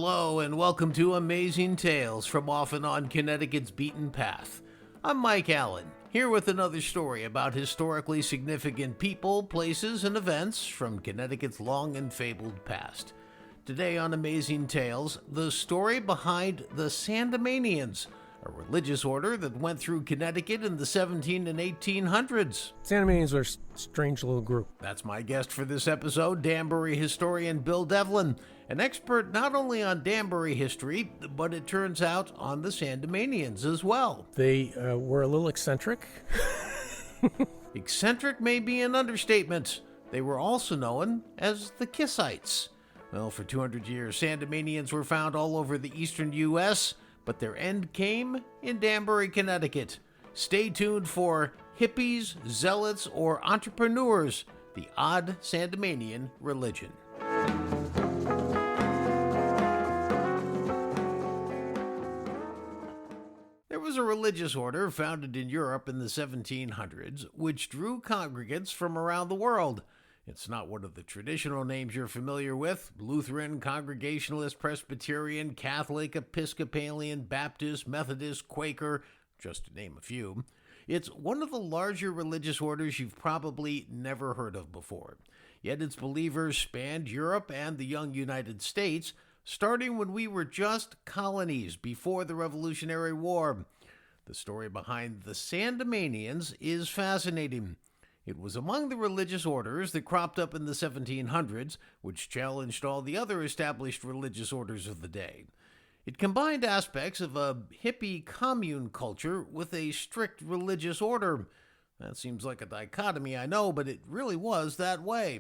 Hello and welcome to Amazing Tales from Off and On Connecticut's Beaten Path. I'm Mike Allen, here with another story about historically significant people, places, and events from Connecticut's long and fabled past. Today on Amazing Tales, the story behind the Sandemanians, a religious order that went through Connecticut in the 17 and 1800s. Sandemanians are a strange little group. That's my guest for this episode, Danbury historian Bill Devlin, an expert not only on Danbury history, but it turns out on the Sandemanians as well. They were a little eccentric. Eccentric may be an understatement. They were also known as the kissites. Well, for 200 years, Sandemanians were found all over the eastern U.S., but their end came in Danbury, Connecticut. Stay tuned for Hippies, Zealots, or Entrepreneurs, the odd Sandemanian religion. There was a religious order founded in Europe in the 1700s, which drew congregants from around the world. It's not one of the traditional names you're familiar with: Lutheran, Congregationalist, Presbyterian, Catholic, Episcopalian, Baptist, Methodist, Quaker, just to name a few. It's one of the larger religious orders you've probably never heard of before. Yet its believers spanned Europe and the young United States, starting when we were just colonies before the Revolutionary War. The story behind the Sandemanians is fascinating. It was among the religious orders that cropped up in the 1700s, which challenged all the other established religious orders of the day. It combined aspects of a hippie commune culture with a strict religious order. That seems like a dichotomy, I know, but it really was that way.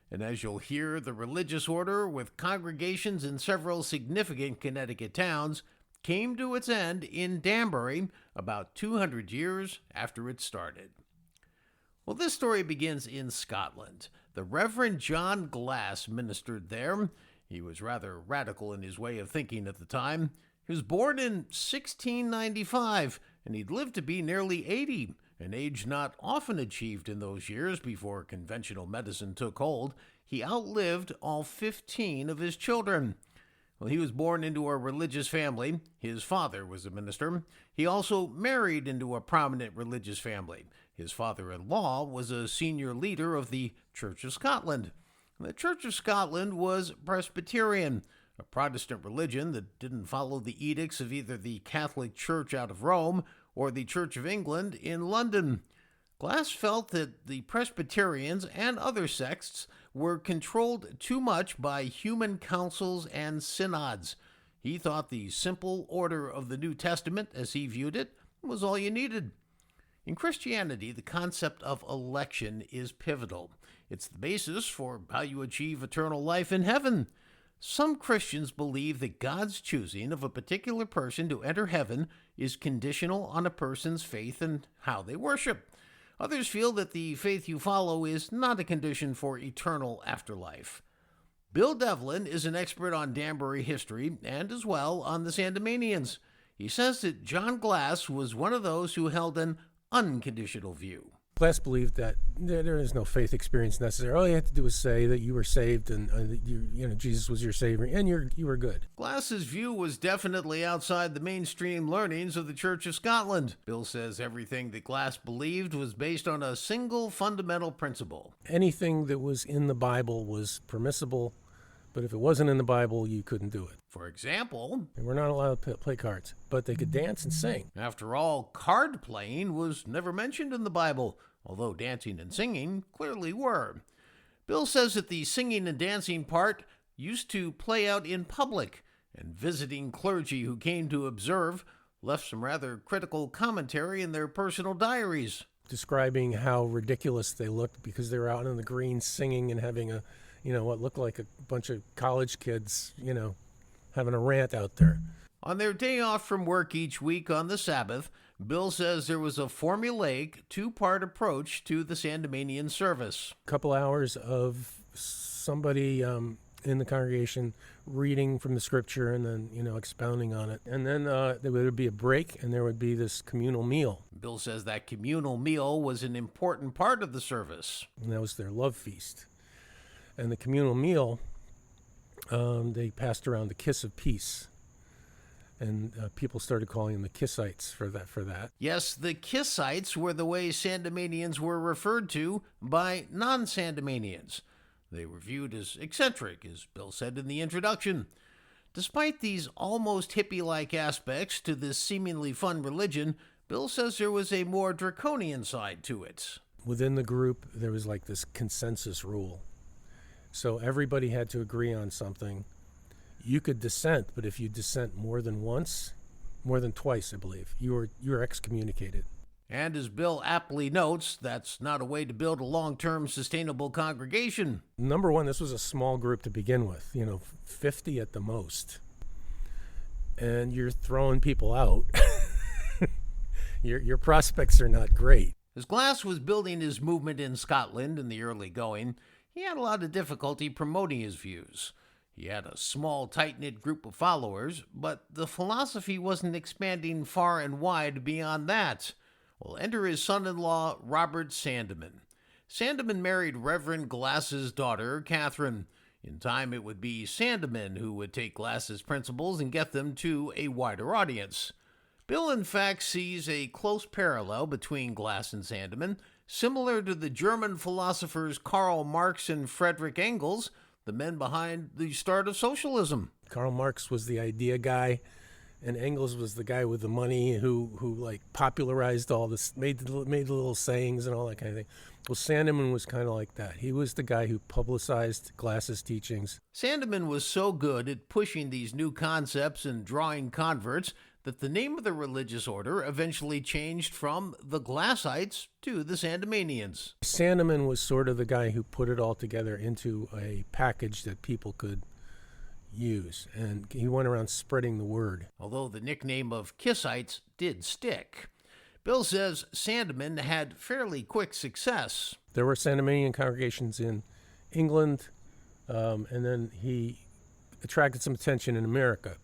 And as you'll hear, the religious order, with congregations in several significant Connecticut towns, came to its end in Danbury about 200 years after it started. Well, this story begins in Scotland. The Reverend John Glass ministered there. He was rather radical in his way of thinking at the time. He was born in 1695, and he'd lived to be nearly 80, an age not often achieved in those years before conventional medicine took hold. He outlived all 15 of his children. Well, he was born into a religious family. His father was a minister. He also married into a prominent religious family. His father-in-law was a senior leader of the Church of Scotland. The Church of Scotland was Presbyterian, a Protestant religion that didn't follow the edicts of either the Catholic Church out of Rome or the Church of England in London. Glass felt that the Presbyterians and other sects were controlled too much by human councils and synods. He thought the simple order of the New Testament, as he viewed it, was all you needed. In Christianity, the concept of election is pivotal. It's the basis for how you achieve eternal life in heaven. Some Christians believe that God's choosing of a particular person to enter heaven is conditional on a person's faith and how they worship. Others feel that the faith you follow is not a condition for eternal afterlife. Bill Devlin is an expert on Danbury history and as well on the Sandemanians. He says that John Glass was one of those who held an unconditional view. Glass believed that there is no faith experience necessary. All you had to do was say that you were saved and Jesus was your savior and you were good. Glass's view was definitely outside the mainstream learnings of the Church of Scotland. Bill says everything that Glass believed was based on a single fundamental principle. Anything that was in the Bible was permissible, but if it wasn't in the Bible, you couldn't do it. For example, they were not allowed to play cards, but they could dance and sing. After all, card playing was never mentioned in the Bible, although dancing and singing clearly were. Bill says that the singing and dancing part used to play out in public, and visiting clergy who came to observe left some rather critical commentary in their personal diaries, describing how ridiculous they looked because they were out on the green singing and having what looked like a bunch of college kids, having a rant out there. On their day off from work each week on the Sabbath, Bill says there was a formulaic two-part approach to the Sandemanian service. A couple hours of somebody in the congregation reading from the scripture and then, expounding on it. And then there would be a break and there would be this communal meal. Bill says that communal meal was an important part of the service. And that was their love feast. And the communal meal They passed around the kiss of peace, and people started calling them the kissites for that. Yes, the kissites were the way Sandemanians were referred to by non-Sandemanians. They were viewed as eccentric, as Bill said in the introduction. Despite these almost hippie-like aspects to this seemingly fun religion, Bill says there was a more draconian side to it. Within the group, there was like this consensus rule. So everybody had to agree on something. You could dissent, but if you dissent more than twice, I believe, you're excommunicated. And as Bill aptly notes, that's not a way to build a long-term sustainable congregation. Number one, this was a small group to begin with, 50 at the most. And you're throwing people out. Your prospects are not great. As Glass was building his movement in Scotland in the early going, he had a lot of difficulty promoting his views. He had a small, tight-knit group of followers, but the philosophy wasn't expanding far and wide beyond that. Well, enter his son-in-law, Robert Sandeman. Sandeman married Reverend Glass's daughter, Catherine. In time, it would be Sandeman who would take Glass's principles and get them to a wider audience. Bill, in fact, sees a close parallel between Glass and Sandeman, similar to the German philosophers Karl Marx and Friedrich Engels, the men behind the start of socialism. Karl Marx was the idea guy, and Engels was the guy with the money who like popularized all this, made the little sayings and all that kind of thing. Well, Sandeman was kind of like that. He was the guy who publicized Glass's teachings. Sandeman was so good at pushing these new concepts and drawing converts that the name of the religious order eventually changed from the Glassites to the Sandemanians. Sandeman was sort of the guy who put it all together into a package that people could use, and he went around spreading the word. Although the nickname of kissites did stick. Bill says Sandeman had fairly quick success. There were Sandemanian congregations in England, and then he attracted some attention in America.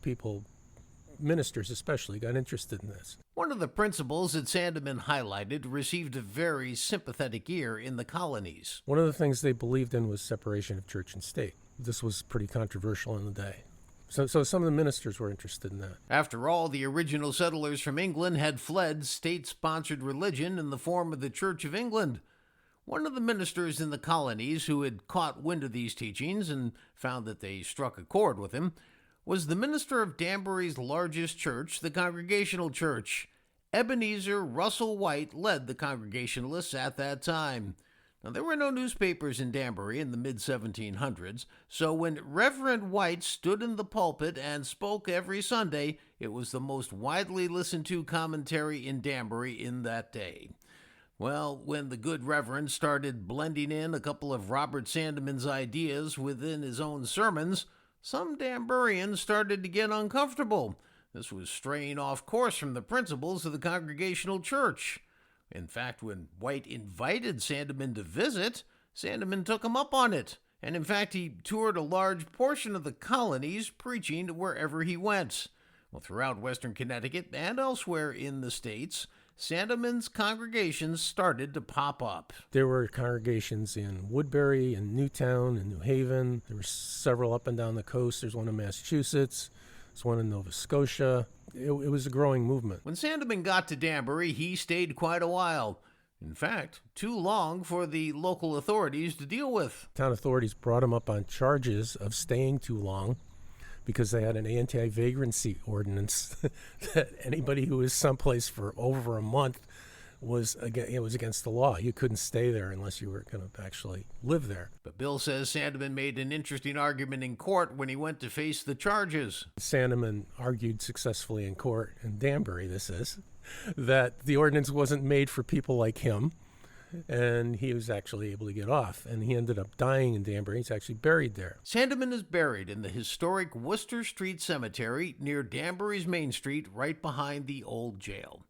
Ministers especially, got interested in this. One of the principles that Sandeman highlighted received a very sympathetic ear in the colonies. One of the things they believed in was separation of church and state. This was pretty controversial in the day. So some of the ministers were interested in that. After all, the original settlers from England had fled state-sponsored religion in the form of the Church of England. One of the ministers in the colonies who had caught wind of these teachings and found that they struck a chord with him was the minister of Danbury's largest church, the Congregational Church. Ebenezer Russell White led the Congregationalists at that time. Now, there were no newspapers in Danbury in the mid-1700s, so when Reverend White stood in the pulpit and spoke every Sunday, it was the most widely listened to commentary in Danbury in that day. Well, when the good Reverend started blending in a couple of Robert Sandeman's ideas within his own sermons, some Danburians started to get uncomfortable. This was straying off course from the principles of the Congregational Church. In fact, when White invited Sandeman to visit, Sandeman took him up on it. And in fact, he toured a large portion of the colonies, preaching wherever he went. Well, throughout western Connecticut and elsewhere in the states, Sandeman's congregations started to pop up. There were congregations in Woodbury and Newtown and New Haven. There were several up and down the coast. There's one in Massachusetts. There's one in Nova Scotia. It was a growing movement. When Sandeman got to Danbury, he stayed quite a while. In fact, too long for the local authorities to deal with. Town authorities brought him up on charges of staying too long because they had an anti-vagrancy ordinance that anybody who was someplace for over a month was against the law. You couldn't stay there unless you were going to actually live there. But Bill says Sandeman made an interesting argument in court when he went to face the charges. Sandeman argued successfully in court, in Danbury this is, that the ordinance wasn't made for people like him, and he was actually able to get off, and he ended up dying in Danbury. He's actually buried there. Sandeman is buried in the historic Worcester Street Cemetery near Danbury's Main Street, right behind the old jail.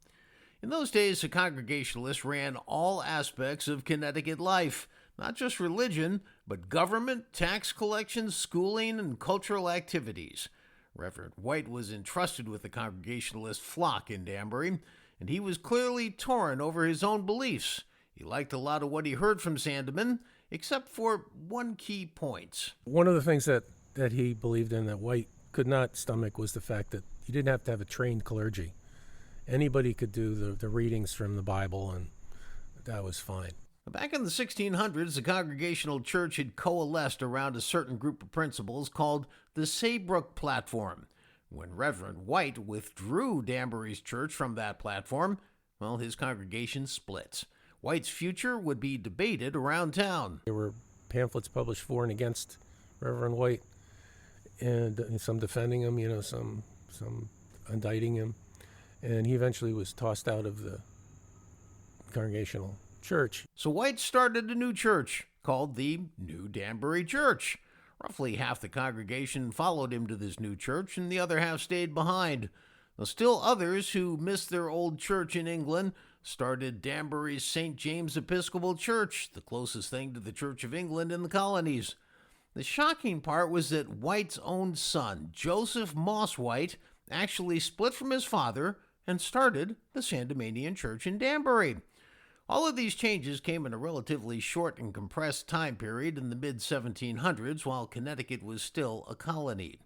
In those days, the Congregationalists ran all aspects of Connecticut life, not just religion, but government, tax collections, schooling, and cultural activities. Reverend White was entrusted with the Congregationalist flock in Danbury, and he was clearly torn over his own beliefs. He liked a lot of what he heard from Sandeman, except for one key point. One of the things that that he believed in that White could not stomach was the fact that you didn't have to have a trained clergy. Anybody could do the readings from the Bible, and that was fine. Back in the 1600s, the Congregational Church had coalesced around a certain group of principles called the Saybrook Platform. When Reverend White withdrew Danbury's church from that platform, well, his congregation split. White's future would be debated around town. There were pamphlets published for and against Reverend White, and some defending him, some indicting him. And he eventually was tossed out of the Congregational Church. So White started a new church called the New Danbury Church. Roughly half the congregation followed him to this new church, and the other half stayed behind. Now, still others who missed their old church in England started Danbury's St. James Episcopal Church, the closest thing to the Church of England in the colonies. The shocking part was that White's own son, Joseph Moss White, actually split from his father and started the Sandemanian Church in Danbury. All of these changes came in a relatively short and compressed time period in the mid-1700s, while Connecticut was still a colony.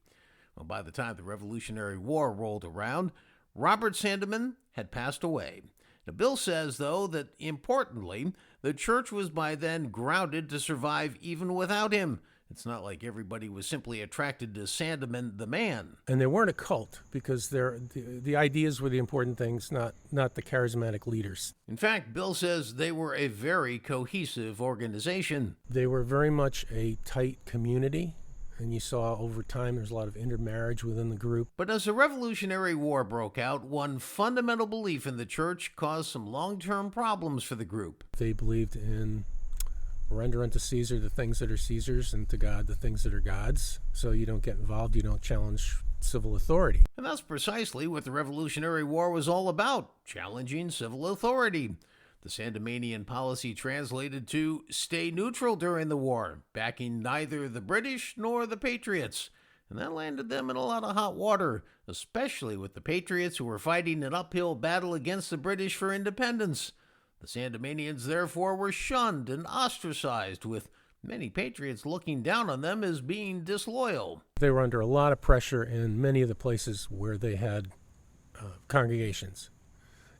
Well, by the time the Revolutionary War rolled around, Robert Sandeman had passed away. Now, Bill says, though, that importantly, the church was by then grounded to survive even without him. It's not like everybody was simply attracted to Sandeman the man. And they weren't a cult, because the ideas were the important things, not the charismatic leaders. In fact, Bill says they were a very cohesive organization. They were very much a tight community, and you saw over time there's a lot of intermarriage within the group. But as the Revolutionary War broke out, one fundamental belief in the church caused some long-term problems for the group. They believed in render unto Caesar the things that are Caesar's, and to God the things that are God's. So you don't get involved, you don't challenge civil authority. And that's precisely what the Revolutionary War was all about, challenging civil authority. The Sandemanian policy translated to stay neutral during the war, backing neither the British nor the Patriots. And that landed them in a lot of hot water, especially with the Patriots, who were fighting an uphill battle against the British for independence. The Sandemanians, therefore, were shunned and ostracized, with many patriots looking down on them as being disloyal. They were under a lot of pressure in many of the places where they had congregations.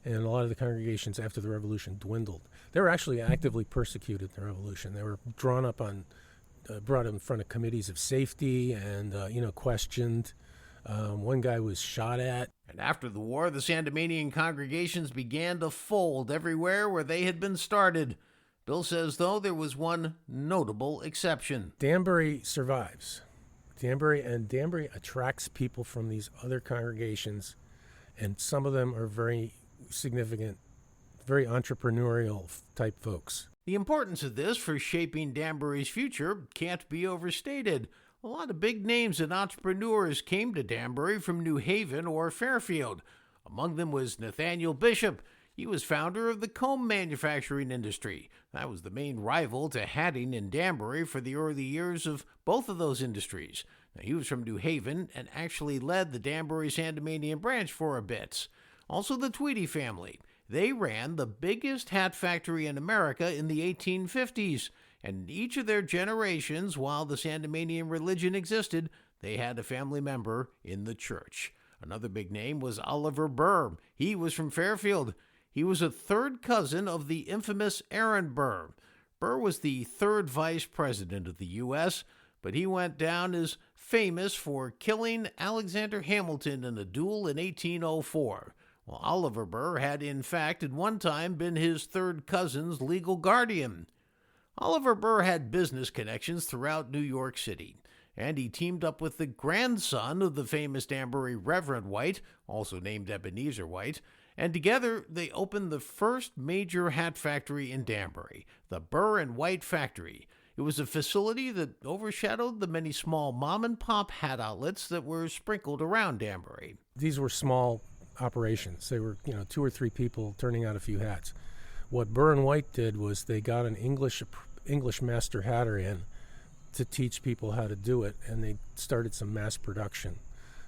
And a lot of the congregations after the Revolution dwindled. They were actually actively persecuted in the Revolution. They were drawn up brought in front of committees of safety and, questioned. One guy was shot at. And after the war, the Sandemanian congregations began to fold everywhere where they had been started. Bill says, though, there was one notable exception. Danbury survives. Danbury attracts people from these other congregations, and some of them are very significant, very entrepreneurial type folks. The importance of this for shaping Danbury's future can't be overstated. A lot of big names and entrepreneurs came to Danbury from New Haven or Fairfield. Among them was Nathaniel Bishop. He was founder of the comb manufacturing industry. That was the main rival to Hatting and Danbury for the early years of both of those industries. Now, he was from New Haven and actually led the Danbury Sandemanian branch for a bit. Also the Tweedy family. They ran the biggest hat factory in America in the 1850s. And in each of their generations, while the Sandemanian religion existed, they had a family member in the church. Another big name was Oliver Burr. He was from Fairfield. He was a third cousin of the infamous Aaron Burr. Burr was the third vice president of the U.S., but he went down as famous for killing Alexander Hamilton in a duel in 1804. Well, Oliver Burr had, in fact, at one time been his third cousin's legal guardian. Oliver Burr had business connections throughout New York City, and he teamed up with the grandson of the famous Danbury Reverend White, also named Ebenezer White, and together they opened the first major hat factory in Danbury, the Burr and White Factory. It was a facility that overshadowed the many small mom-and-pop hat outlets that were sprinkled around Danbury. These were small operations. They were, 2 or 3 people turning out a few hats. What Burr and White did was they got an English master hatter in to teach people how to do it, and they started some mass production.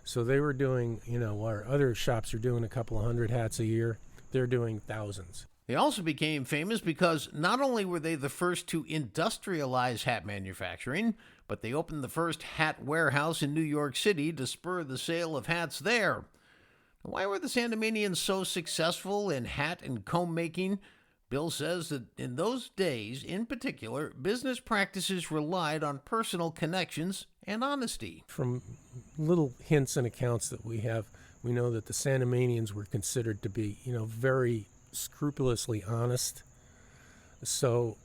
So they were doing, where other shops are doing a couple of hundred hats a year, they're doing thousands. They also became famous because not only were they the first to industrialize hat manufacturing, but they opened the first hat warehouse in New York City to spur the sale of hats there. Why were the Sandemanians so successful in hat and comb making? Bill says that in those days, in particular, business practices relied on personal connections and honesty. From little hints and accounts that we have, we know that the Sandemanians were considered to be, very scrupulously honest. So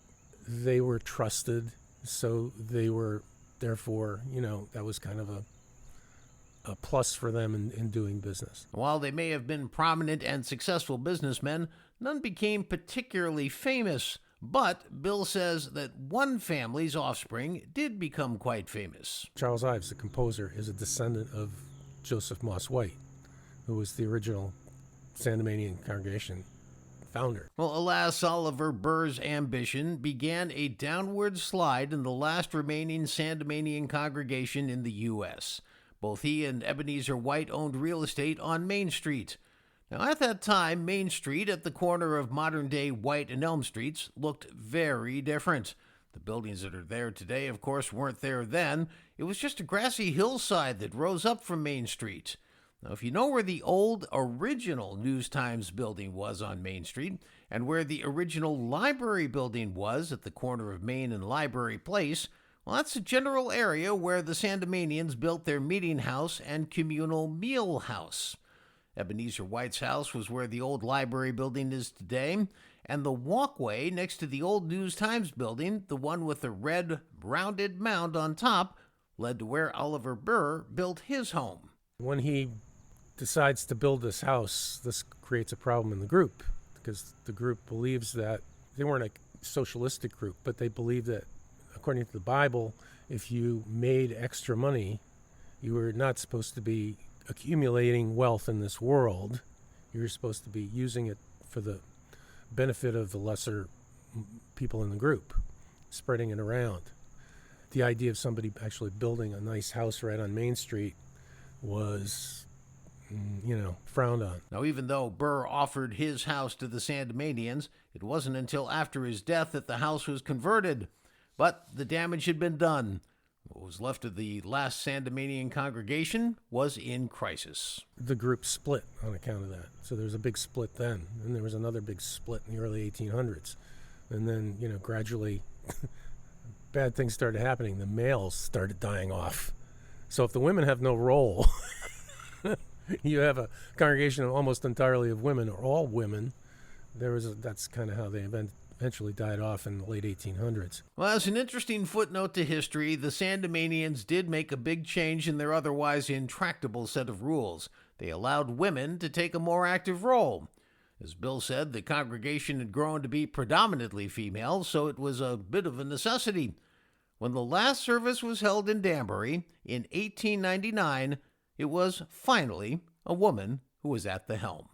they were trusted. So they were, therefore, that was kind of a plus for them in doing business. While they may have been prominent and successful businessmen, none became particularly famous. But Bill says that one family's offspring did become quite famous. Charles Ives, the composer, is a descendant of Joseph Moss White, who was the original Sandemanian congregation founder. Well, alas, Oliver Burr's ambition began a downward slide in the last remaining Sandemanian congregation in the U.S. Both he and Ebenezer White owned real estate on Main Street. Now, at that time, Main Street, at the corner of modern-day White and Elm Streets, looked very different. The buildings that are there today, of course, weren't there then. It was just a grassy hillside that rose up from Main Street. Now, if you know where the old original News-Times building was on Main Street, and where the original library building was at the corner of Main and Library Place, well, that's the general area where the Sandemanians built their meeting house and communal meal house. Ebenezer White's house was where the old library building is today, and the walkway next to the old News-Times building, the one with the red rounded mound on top, led to where Oliver Burr built his home. When he decides to build this house, this creates a problem in the group, because the group believes that they weren't a socialistic group, but they believe that, according to the Bible, if you made extra money, you were not supposed to be accumulating wealth in this world. You're supposed to be using it for the benefit of the lesser people in the group, spreading it around. The idea of somebody actually building a nice house right on Main Street was, frowned on. Now, even though Burr offered his house to the Sandemanians, it wasn't until after his death that the house was converted. But the damage had been done. What was left of the last Sandemanian congregation was in crisis. The group split on account of that. So there was a big split then, and there was another big split in the early 1800s. And then, gradually bad things started happening. The males started dying off. So if the women have no role, you have a congregation almost entirely of women, or all women. That's kind of how they eventually died off in the late 1800s. Well, as an interesting footnote to history, the Sandemanians did make a big change in their otherwise intractable set of rules. They allowed women to take a more active role. As Bill said, the congregation had grown to be predominantly female, so it was a bit of a necessity. When the last service was held in Danbury in 1899, it was finally a woman who was at the helm.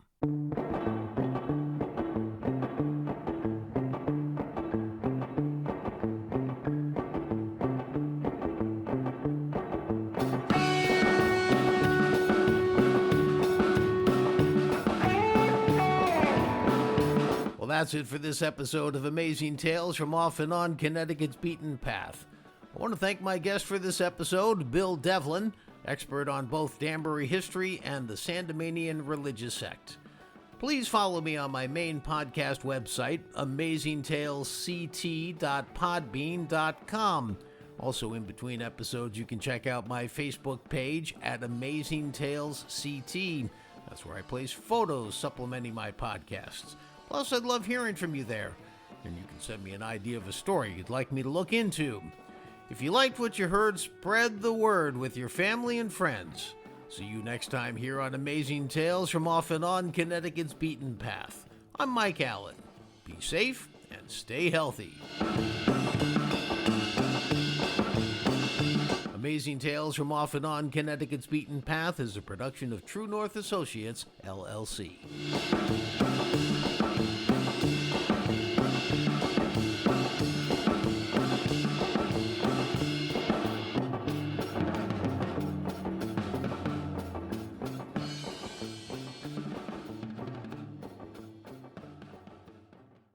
Well, that's it for this episode of Amazing Tales from Off and On Connecticut's Beaten Path. I want to thank my guest for this episode, Bill Devlin, expert on both Danbury history and the Sandemanian religious sect. Please follow me on my main podcast website, amazingtalesct.podbean.com. Also, in between episodes, you can check out my Facebook page at Amazing Tales CT. That's where I place photos supplementing my podcasts. Plus, I'd love hearing from you there, and you can send me an idea of a story you'd like me to look into. If you liked what you heard, spread the word with your family and friends. See you next time here on Amazing Tales from Off and On Connecticut's Beaten Path. I'm Mike Allen. Be safe and stay healthy. Amazing Tales from Off and On Connecticut's Beaten Path is a production of True North Associates, LLC.